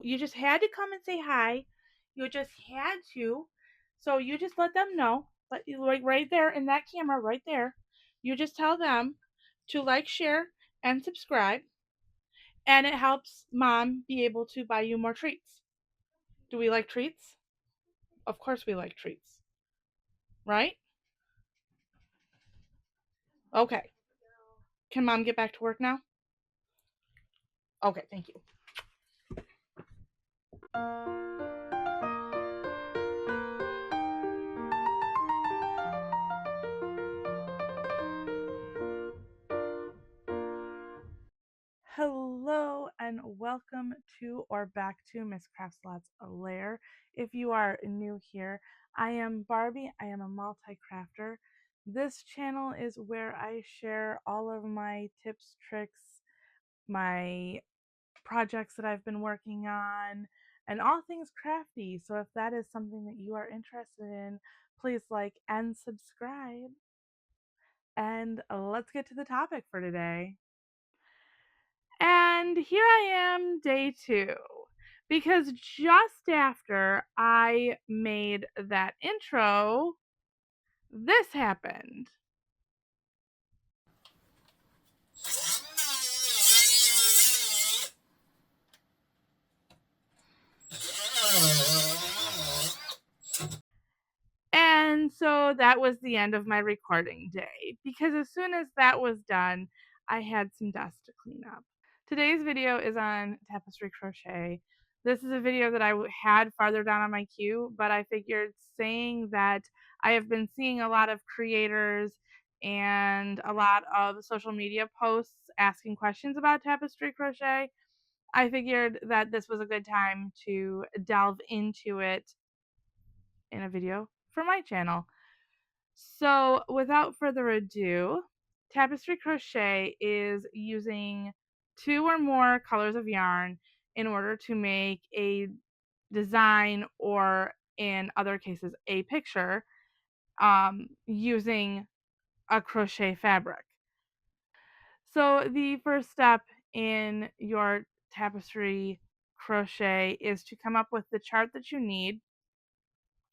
You just had to come and say hi. You just had to. So you just let them know, like right there in that camera, right there. You just tell them to like, share, and subscribe, and it helps mom be able to buy you more treats. Do we like treats? Of course we like treats, right? Okay. Can mom get back to work now? Okay, thank you. Hello and welcome to or back to Miss Craftslots Lair. If you are new here, I am Barbie. I am a multi-crafter. This channel is where I share all of my tips, tricks, my projects that I've been working on, and all things crafty. So if that is something that you are interested in, please like and subscribe. And let's get to the topic for today. And here I am, day 2. Because just after I made that intro, this happened. And so that was the end of my recording day. Because as soon as that was done, I had some dust to clean up. Today's video is on Tapestry Crochet. This is a video that I had farther down on my queue, but I figured saying that I have been seeing a lot of creators and a lot of social media posts asking questions about Tapestry Crochet, I figured that this was a good time to delve into it in a video for my channel. So without further ado, Tapestry Crochet is using 2 or more colors of yarn in order to make a design, or in other cases a picture, using a crochet fabric. So the first step in your Tapestry Crochet is to come up with the chart that you need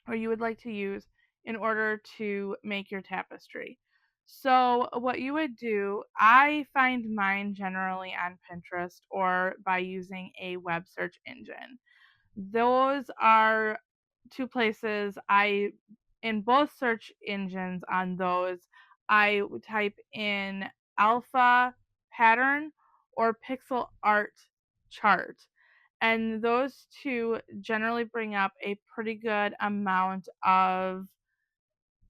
or you would like to use in order to make your tapestry. So what you would do, I find mine generally on Pinterest or by using a web search engine. Those are 2 places in both search engines on those, I would type in alpha pattern or pixel art chart. And those 2 generally bring up a pretty good amount of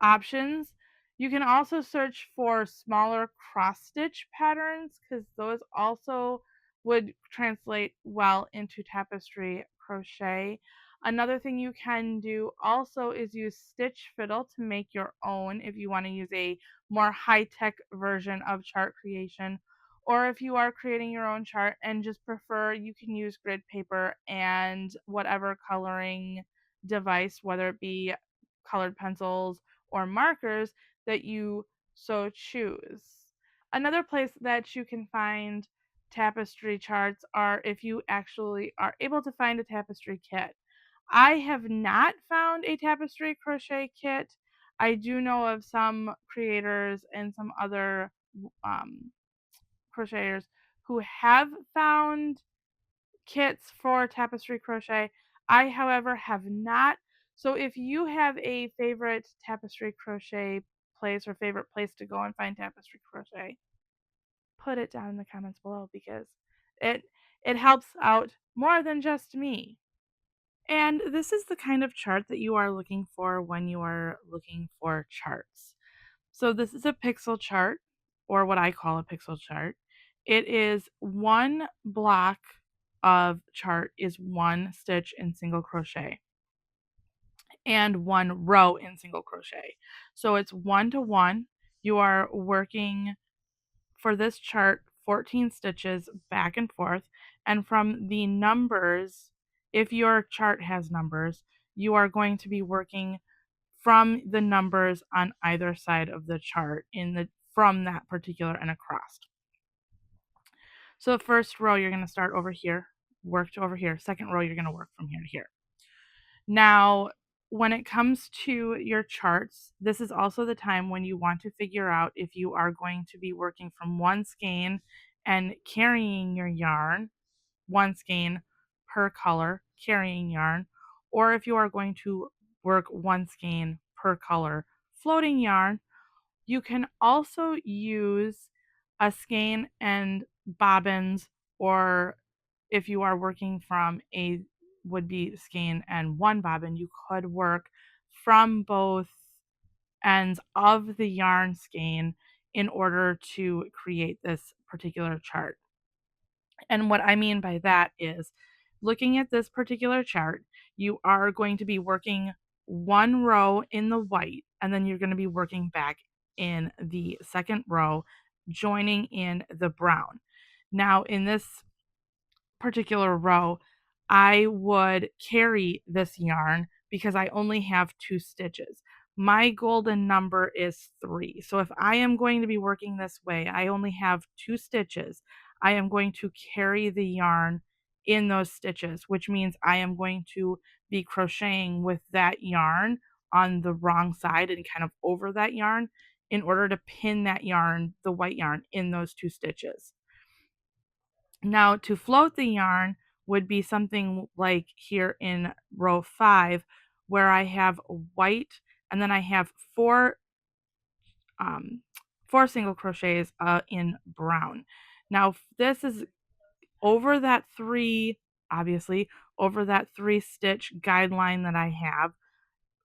options. You can also search for smaller cross stitch patterns because those also would translate well into tapestry crochet. Another thing you can do also is use Stitch Fiddle to make your own if you want to use a more high-tech version of chart creation. Or if you are creating your own chart and just prefer, you can use grid paper and whatever coloring device, whether it be colored pencils or markers that you so choose. Another place that you can find tapestry charts are if you actually are able to find a tapestry kit. I have not found a tapestry crochet kit. I do know of some creators and some other um, crocheters who have found kits for tapestry crochet. I, however, have not. So if you have a favorite tapestry crochet place or favorite place to go and find tapestry crochet, put it down in the comments below because it it helps out more than just me. And this is the kind of chart that you are looking for when you are looking for charts. So this is a pixel chart, or what I call a pixel chart. It is one block of chart is one stitch in single crochet and one row in single crochet. So it's 1 to 1. You are working for this chart 14 stitches back and forth, and from the numbers, if your chart has numbers, you are going to be working from the numbers on either side of the chart from that particular and across. So the first row, you're going to start over here, work to over here. Second row, you're going to work from here to here. Now, when it comes to your charts, this is also the time when you want to figure out if you are going to be working from one skein and carrying your yarn, one skein per color, carrying yarn, or if you are going to work one skein per color, floating yarn. You can also use a skein and bobbins, or if you are working from a would-be skein and one bobbin, you could work from both ends of the yarn skein in order to create this particular chart. And what I mean by that is, looking at this particular chart, you are going to be working one row in the white, and then you're going to be working back in the second row, joining in the brown. Now, in this particular row, I would carry this yarn because I only have 2 stitches. My golden number is 3. So if I am going to be working this way, I only have 2 stitches. I am going to carry the yarn in those stitches, which means I am going to be crocheting with that yarn on the wrong side and kind of over that yarn in order to pin that yarn, the white yarn, in those 2 stitches. Now, to float the yarn would be something like here in row 5, where I have white and then I have um, 4 single crochets in brown. Now, this is over that 3, obviously, over that 3 stitch guideline that I have,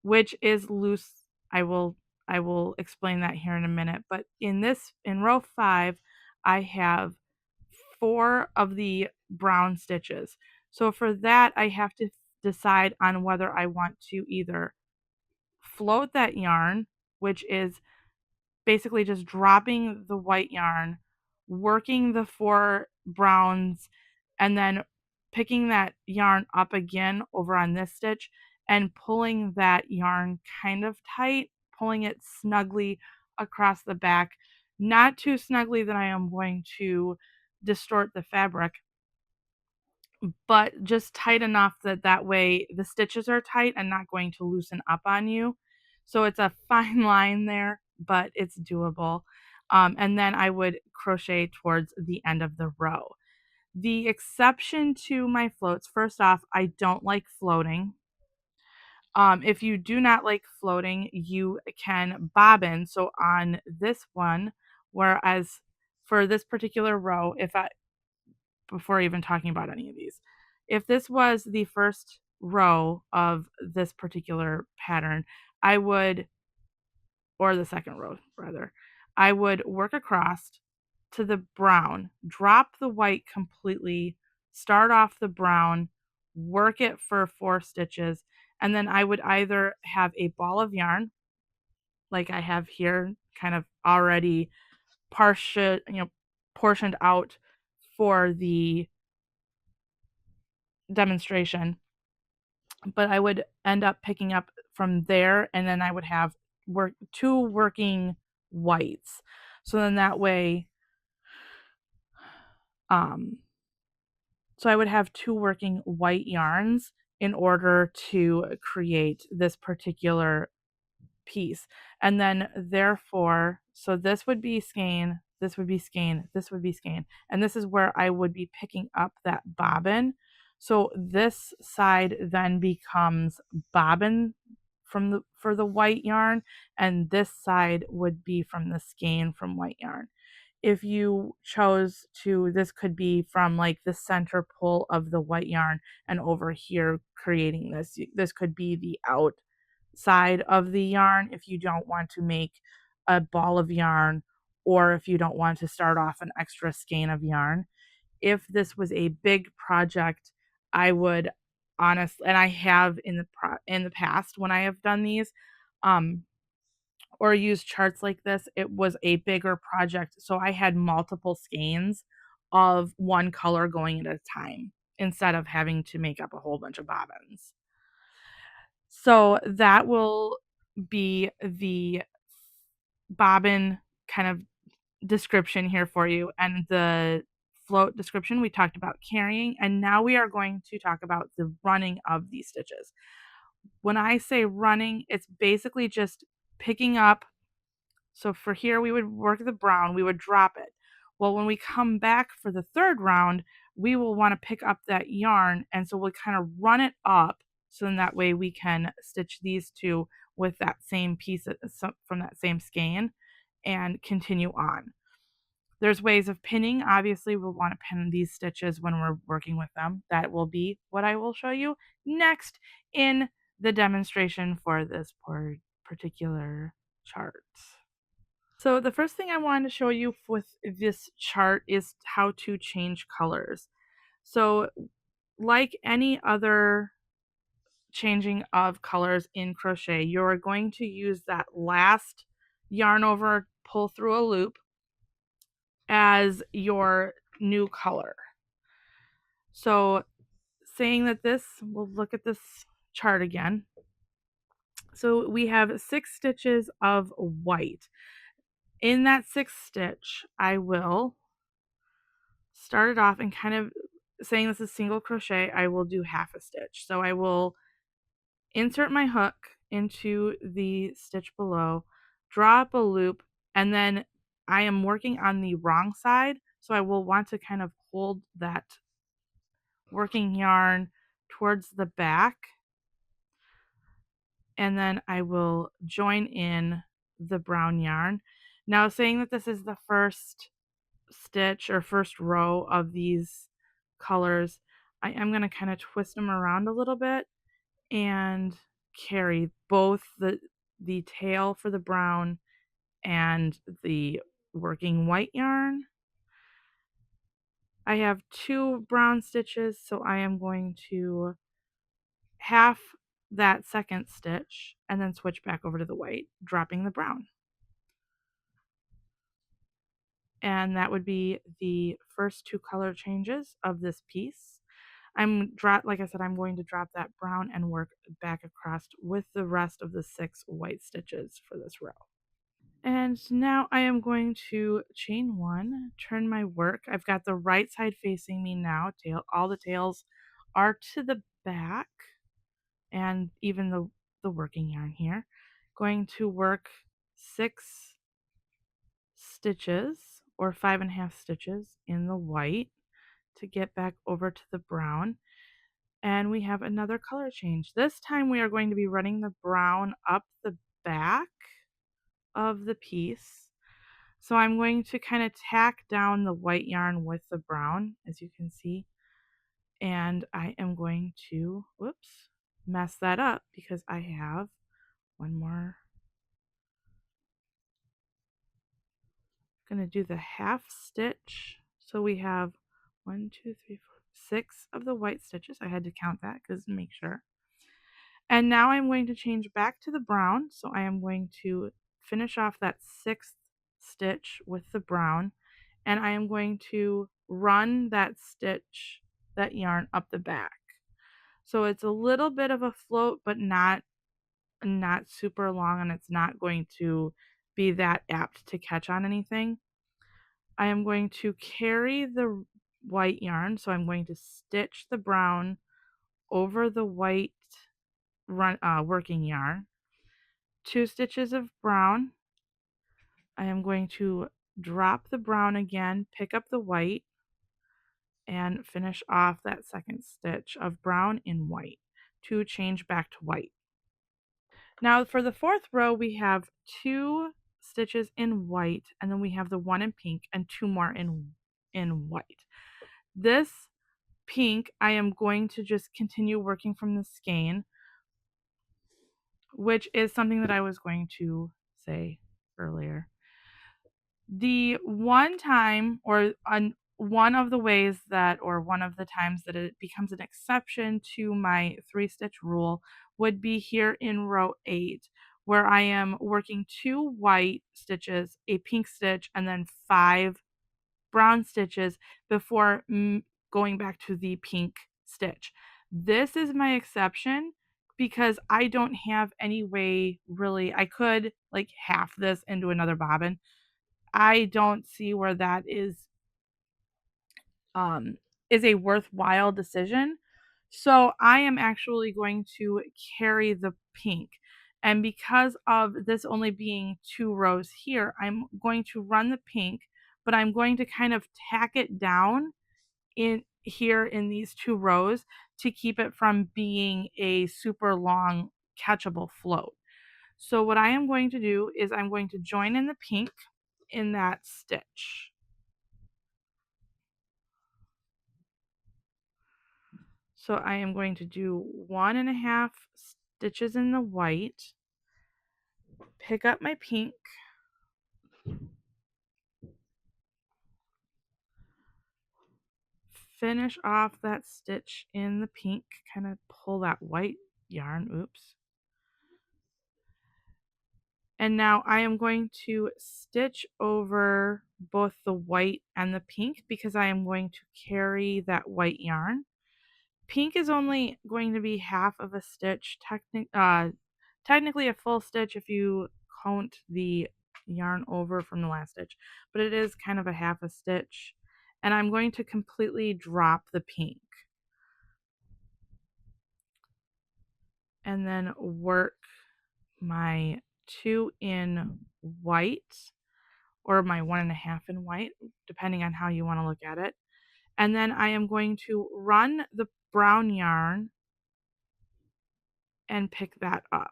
which is loose. I will explain that here in a minute, but in row 5, I have 4 of the brown stitches. So for that, I have to decide on whether I want to either float that yarn, which is basically just dropping the white yarn, working the 4 browns, and then picking that yarn up again over on this stitch and pulling that yarn kind of tight, pulling it snugly across the back, not too snugly that I am going to distort the fabric, but just tight enough that that way the stitches are tight and not going to loosen up on you. So it's a fine line there, but it's doable. And then I would crochet towards the end of the row. The exception to my floats, first off, I don't like floating. If you do not like floating, you can bobbin. So on this one, whereas for this particular row, if I before even talking about any of these. If this was the first row of this particular pattern, I would, or the second row rather, I would work across to the brown, drop the white completely, start off the brown, work it for 4 stitches, and then I would either have a ball of yarn, like I have here, kind of already portioned out for the demonstration, but I would end up picking up from there, and then I would have 2 working whites. So then that way, um, so I would have 2 working white yarns in order to create this particular piece. And then therefore, so this would be skein, this would be skein, this would be skein, and this is where I would be picking up that bobbin. So this side then becomes bobbin for the white yarn, and this side would be from the skein from white yarn. If you chose to, this could be from like the center pull of the white yarn and over here creating this. This could be the outside of the yarn if you don't want to make a ball of yarn, or if you don't want to start off an extra skein of yarn. If this was a big project, I would honestly, and I have in the past when I have done these, um, or used charts like this, it was a bigger project, so I had multiple skeins of one color going at a time instead of having to make up a whole bunch of bobbins. So that will be the bobbin kind of description here for you, and the float description, we talked about carrying, and now we are going to talk about the running of these stitches. When I say running, it's basically just picking up. So for here, we would work the brown, we would drop it. Well, when we come back for the third round, we will want to pick up that yarn, and so we'll kind of run it up, so then that way we can stitch these two with that same piece from that same skein and continue on. There's ways of pinning. Obviously, we'll want to pin these stitches when we're working with them. That will be what I will show you next in the demonstration for this particular chart. So the first thing I wanted to show you with this chart is how to change colors. So like any other changing of colors in crochet, you're going to use that last yarn over, pull through a loop as your new color. So saying that we'll look at this chart again. So we have 6 stitches of white. In that 6th stitch, I will start it off and kind of saying this is single crochet, I will do half a stitch. So I will insert my hook into the stitch below, draw up a loop, and then I am working on the wrong side, so I will want to kind of hold that working yarn towards the back, and then I will join in the brown yarn. Now, saying that this is the first stitch or first row of these colors, I am going to kind of twist them around a little bit and carry both the tail for the brown and the working white yarn. I have 2 brown stitches, so I am going to half that second stitch and then switch back over to the white, dropping the brown. And that would be the first 2 color changes of this piece. Like I said, I'm going to drop that brown and work back across with the rest of the 6 white stitches for this row. And now I am going to chain 1, turn my work. I've got the right side facing me now. All the tails are to the back, and even the working yarn here. Going to work 6 stitches or 5.5 stitches in the white to get back over to the brown. And we have another color change. This time we are going to be running the brown up the back of the piece. So I'm going to kind of tack down the white yarn with the brown, as you can see. And I am going to, whoops, mess that up because I have one more. I'm going to do the half stitch. So we have 1, 2, 3, 4, 6 of the white stitches. I had to count that because to make sure. And now I'm going to change back to the brown. So I am going to finish off that 6th stitch with the brown, and I am going to run that yarn up the back. So it's a little bit of a float, but not super long, and it's not going to be that apt to catch on anything. I am going to carry the white yarn, so I'm going to stitch the brown over the white working yarn. 2 stitches of brown. I am going to drop the brown again, pick up the white, and finish off that 2nd stitch of brown in white to change back to white. Now for the 4th row, we have 2 stitches in white, and then we have the 1 in pink and 2 more in white. This pink, I am going to just continue working from the skein, which is something that I was going to say earlier. The one time one of the ways that, or one of the times that it becomes an exception to my 3-stitch rule would be here in row 8, where I am working 2 white stitches, a pink stitch, and then 5 brown stitches before going back to the pink stitch. This is my exception because I don't have any way really. I could like half this into another bobbin. I don't see where that is um, is a worthwhile decision. So I am actually going to carry the pink. And because of this only being 2 rows here, I'm going to run the pink, but I'm going to kind of tack it down in here in these 2 rows to keep it from being a super long catchable float. So what I am going to do is I'm going to join in the pink in that stitch. So I am going to do 1.5 stitches in the white, pick up my pink, finish off that stitch in the pink, kind of pull that white yarn, oops. And now I am going to stitch over both the white and the pink because I am going to carry that white yarn. Pink is only going to be half of a stitch, technically a full stitch if you count the yarn over from the last stitch, but it is kind of a half a stitch. And I'm going to completely drop the pink and then work my 2 in white or my 1.5 in white, depending on how you want to look at it. And then I am going to run the brown yarn and pick that up.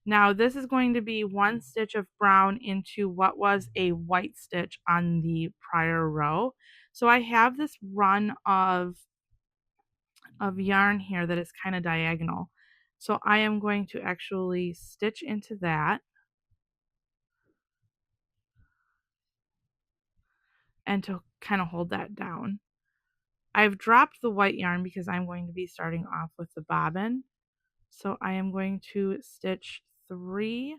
Now this is going to be 1 stitch of brown into what was a white stitch on the prior row. So I have this run of yarn here that is kind of diagonal. So I am going to actually stitch into that and to kind of hold that down. I've dropped the white yarn because I'm going to be starting off with the bobbin. So I am going to stitch 3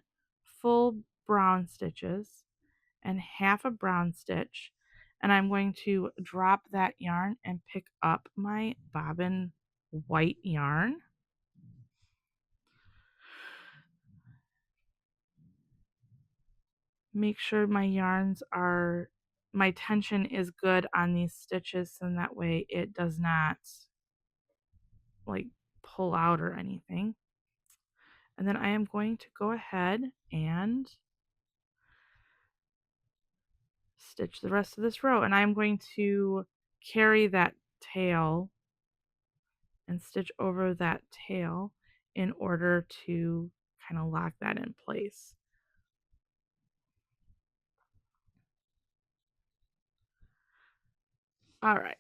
full brown stitches and half a brown stitch, and I'm going to drop that yarn and pick up my bobbin white yarn. Make sure my tension is good on these stitches, so that way it does not like pull out or anything. And then I am going to go ahead and stitch the rest of this row, and I'm going to carry that tail and stitch over that tail in order to kind of lock that in place. All right,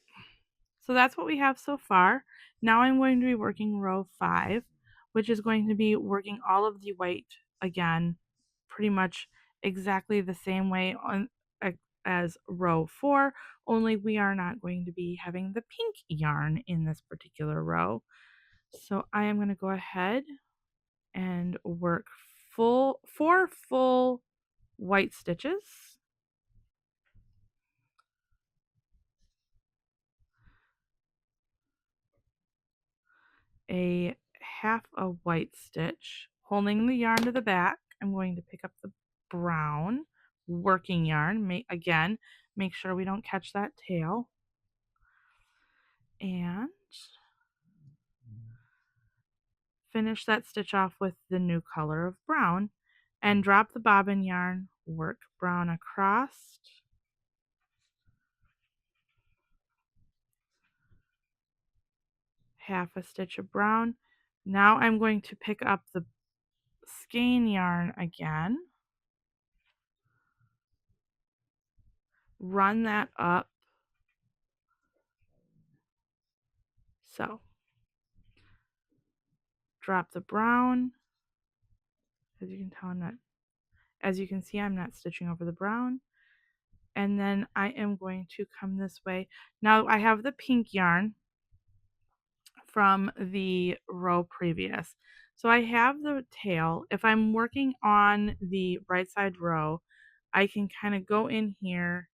so that's what we have so far. Now I'm going to be working row 5, which is going to be working all of the white again, pretty much exactly the same way as row 4, only we are not going to be having the pink yarn in this particular row. So I am going to go ahead and work 4 full white stitches, a half a white stitch, holding the yarn to the back. I'm going to pick up the brown working yarn. Again, make sure we don't catch that tail. And finish that stitch off with the new color of brown and drop the bobbin yarn, work brown across, half a stitch of brown. Now I'm going to pick up the skein yarn again, run that up, so drop the brown. As you can tell, as you can see, I'm not stitching over the brown. And then I am going to come this way. Now I have the pink yarn from the row previous. So I have the tail. If I'm working on the right side row, I can kind of go in here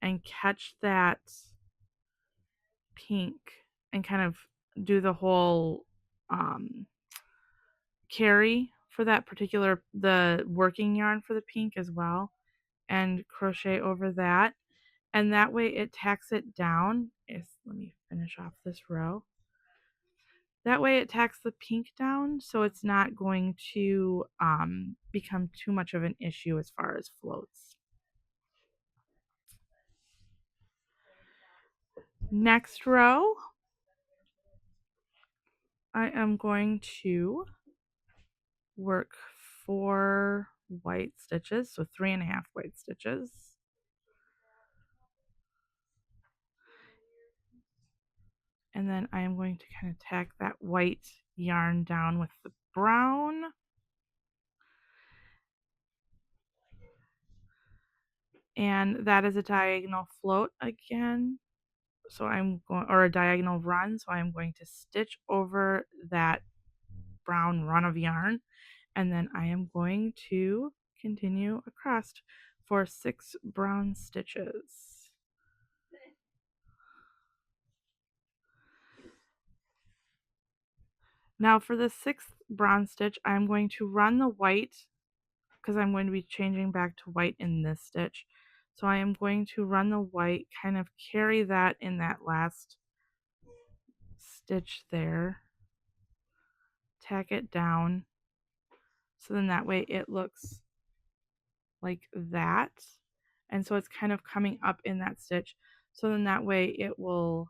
and catch that pink and kind of do the whole carry for that particular, the working yarn for the pink as well, and crochet over that. and that way it tacks it down. Let me finish off this row. That way it tacks the pink down, so it's not going to become too much of an issue as far as floats. Next row, I am going to work 4 white stitches, so 3.5 white stitches. And then I am going to kind of tack that white yarn down with the brown. And that is a diagonal float again. So I'm going, or a diagonal run. So I'm going to stitch over that brown run of yarn. And then I am going to continue across for 6 brown stitches. Now for the 6th brown stitch, I'm going to run the white because I'm going to be changing back to white in this stitch. So I am going to run the white, kind of carry that in that last stitch there, tack it down, so then that way it looks like that. And so it's kind of coming up in that stitch. So then that way it will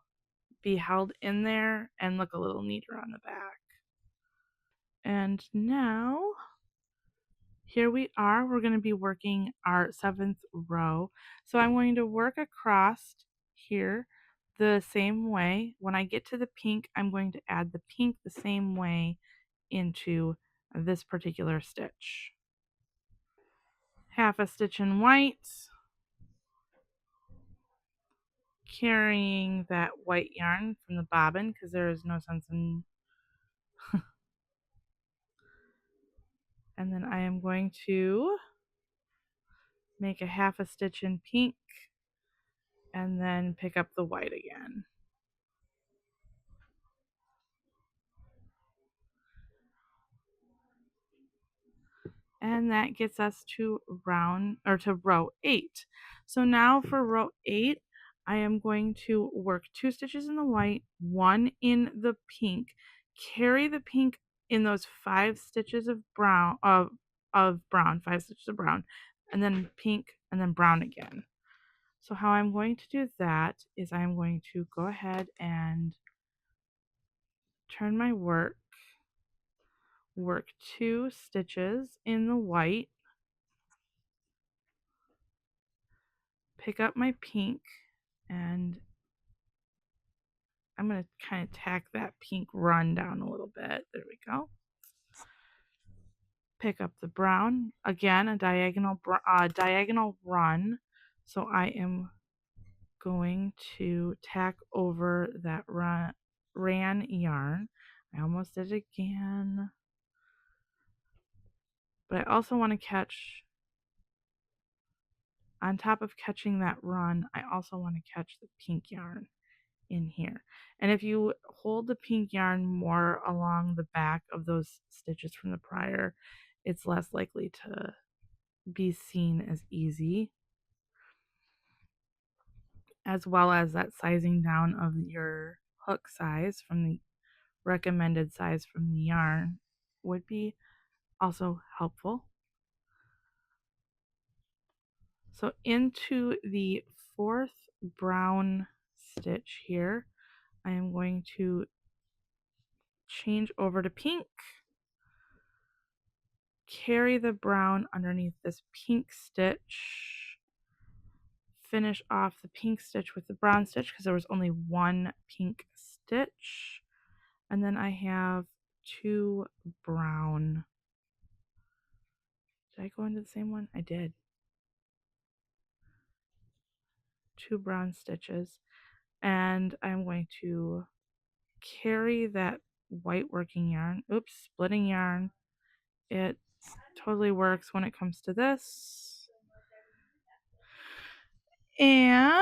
be held in there and look a little neater on the back. And now here we are. We're going to be working our 7th row. So I'm going to work across here the same way. When I get to the pink, I'm going to add the pink the same way into this particular stitch. Half a stitch in white, carrying that white yarn from the bobbin because there is no sense in and then I am going to make a half a stitch in pink and then pick up the white again. And that gets us to row 8. So now for row 8, I am going to work 2 stitches in the white, 1 in the pink, carry the pink in those 5 stitches of brown, 5 stitches of brown, and then pink, and then brown again. So how I'm going to do that is I'm going to go ahead and turn my work 2 stitches in the white, pick up my pink, and I'm going to kind of tack that pink run down a little bit. There we go. Pick up the brown. Again, a diagonal run. So I am going to tack over that ran yarn. I almost did it again. But I also want to catch, on top of catching that run, I also want to catch the pink yarn in here. And if you hold the pink yarn more along the back of those stitches from the prior, it's less likely to be seen as easy, as well as that sizing down of your hook size from the recommended size from the yarn would be also helpful. So into the 4th brown stitch here, I am going to change over to pink, carry the brown underneath this pink stitch, finish off the pink stitch with the brown stitch because there was only 1 pink stitch, and then I have 2 brown. Did I go into the same one? I did. 2 brown stitches, and I'm going to carry that white working yarn. Oops, splitting yarn. It totally works when it comes to this. And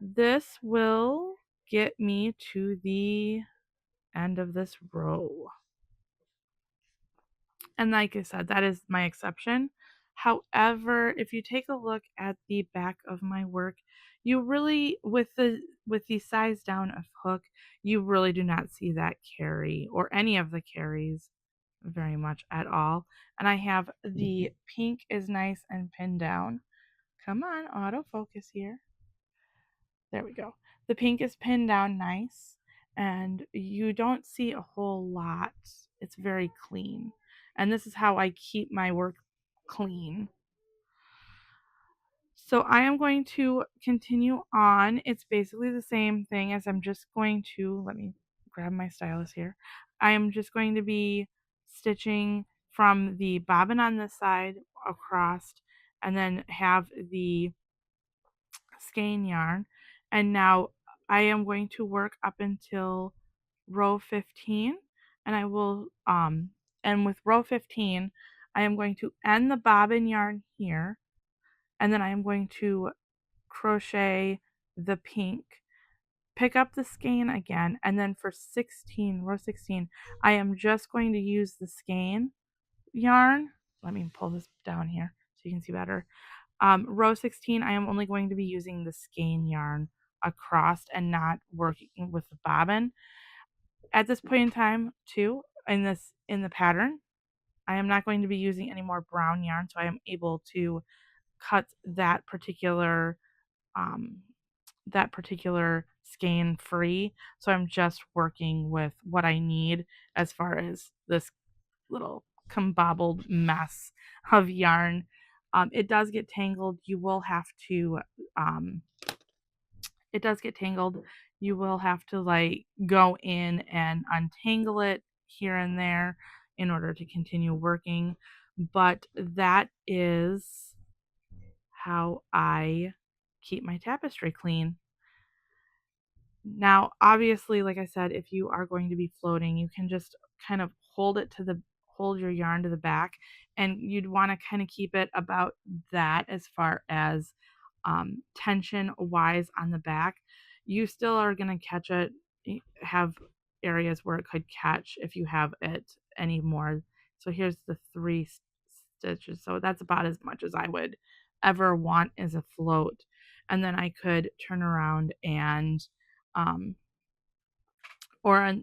this will get me to the end of this row. And like I said, that is my exception. However, if you take a look at the back of my work, you really, with the size down of hook, you really do not see that carry or any of the carries very much at all. And I have the pink is nice and pinned down. Come on, autofocus here. There we go. The pink is pinned down nice, and you don't see a whole lot. It's very clean. And this is how I keep my work clean. So I am going to continue on. It's basically the same thing as I'm just going to, let me grab my stylus here. I am just going to be stitching from the bobbin on this side across, and then have the skein yarn. And now I am going to work up until row 15, and I will and with row 15 I am going to end the bobbin yarn here, and then I am going to crochet the pink, pick up the skein again, and then for row 16 I am just going to use the skein yarn. Let me pull this down here so you can see better. Row 16, I am only going to be using the skein yarn across and not working with the bobbin. At this point in time, too, in the pattern, I am not going to be using any more brown yarn, so I am able to cut um, that particular skein free. So I'm just working with what I need as far as this little combobbled mess of yarn. It does get tangled. You will have to, it does get tangled. You will have to like go in and untangle it here and there in order to continue working. But that is how I keep my tapestry clean. Now, obviously, like I said, if you are going to be floating, you can just kind of hold your yarn to the back, and you'd want to kind of keep it about that as far as tension wise on the back. You still are going to catch it, have areas where it could catch if you have it any more. So here's the three stitches. So that's about as much as I would ever want as a float. And then I could turn around and um, or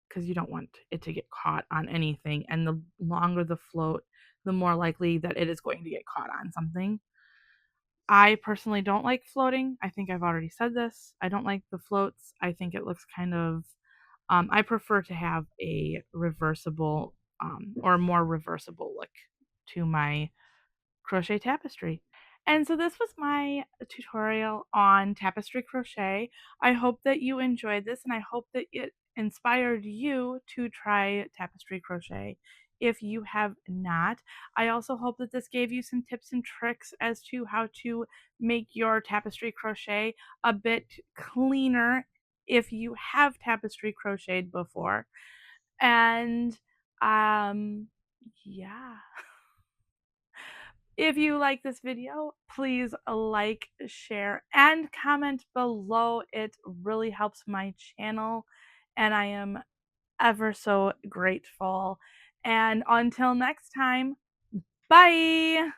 because you don't want it to get caught on anything. And the longer the float, the more likely that it is going to get caught on something. I personally don't like floating. I think I've already said this. I don't like the floats. I think it looks kind of, I prefer to have a reversible or more reversible look to my crochet tapestry. And so this was my tutorial on tapestry crochet. I hope that you enjoyed this, and I hope that it inspired you to try tapestry crochet. If you have not, I also hope that this gave you some tips and tricks as to how to make your tapestry crochet a bit cleaner if you have tapestry crocheted before. And yeah. If you like this video, please like, share, and comment below. It really helps my channel, and I am ever so grateful. And until next time, bye!